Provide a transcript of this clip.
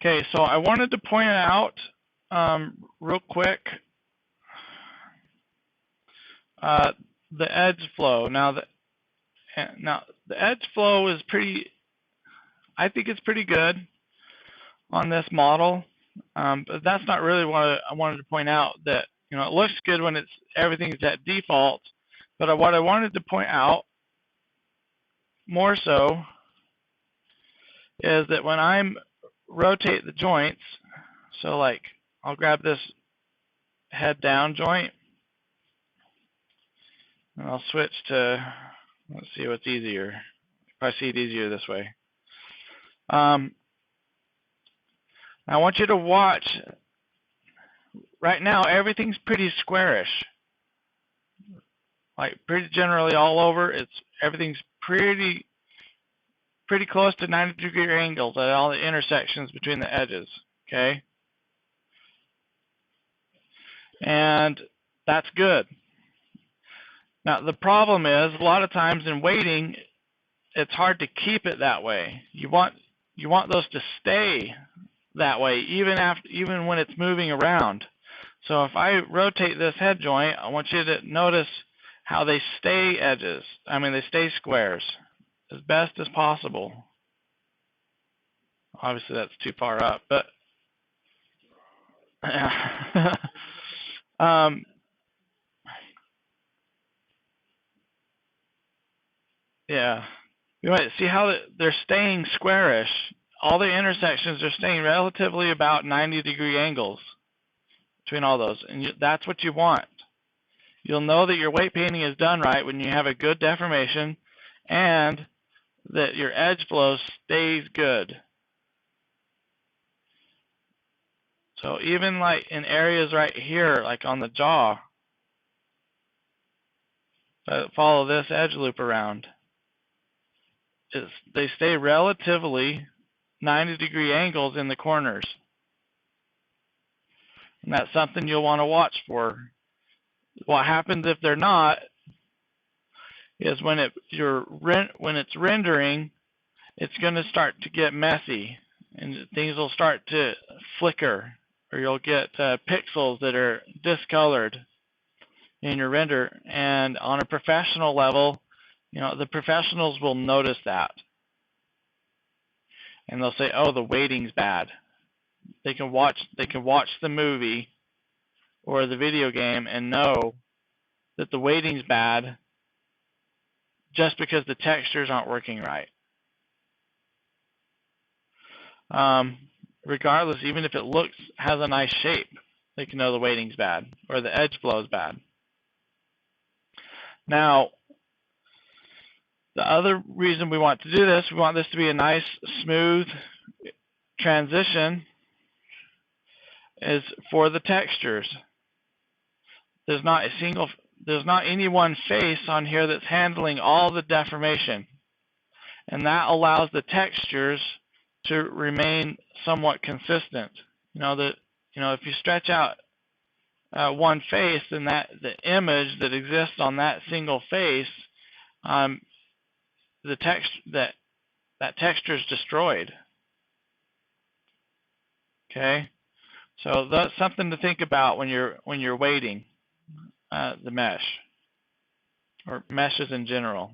Okay, so I wanted to point out real quick the edge flow. Now the edge flow is pretty, I think it's pretty good on this model, but that's not really what I wanted to point out. That, you know, it looks good when it's everything's at default, but what I wanted to point out more so is that when I'm rotate the joints, so like I'll grab this head down joint and I'll switch to, let's see what's easier. I see it easier this way. I want you to watch. Right now, everything's pretty squarish. Like pretty generally all over, everything's pretty close to 90-degree angles at all the intersections between the edges. Okay, and that's good. Now the problem is a lot of times in weighting, it's hard to keep it that way. You want those to stay that way even when it's moving around. So if I rotate this head joint, I want you to notice how they stay edges. I mean, they stay squares as best as possible. Obviously that's too far up, but yeah. You might see how they're staying squarish. All the intersections are staying relatively about 90-degree angles between all those, and that's what you want. You'll know that your weight painting is done right when you have a good deformation and that your edge flow stays good. So even like in areas right here, like on the jaw, follow this edge loop around. They stay relatively 90-degree angles in the corners. And that's something you'll want to watch for. What happens if they're not is when it's rendering, it's going to start to get messy and things will start to flicker, or you'll get pixels that are discolored in your render. And on a professional level, you know, the professionals will notice that. And they'll say, oh, the weighting's bad. They can watch the movie or the video game and know that the weighting's bad just because the textures aren't working right. Regardless, even if it has a nice shape, they can know the weighting's bad or the edge flow is bad. Now, the other reason we want to do this, we want this to be a nice, smooth transition, is for the textures. There's not any one face on here that's handling all the deformation, and that allows the textures to remain somewhat consistent. If you stretch out one face, then the image that exists on that single face, that texture is destroyed. Okay, so that's something to think about when you're weighting the mesh or meshes in general.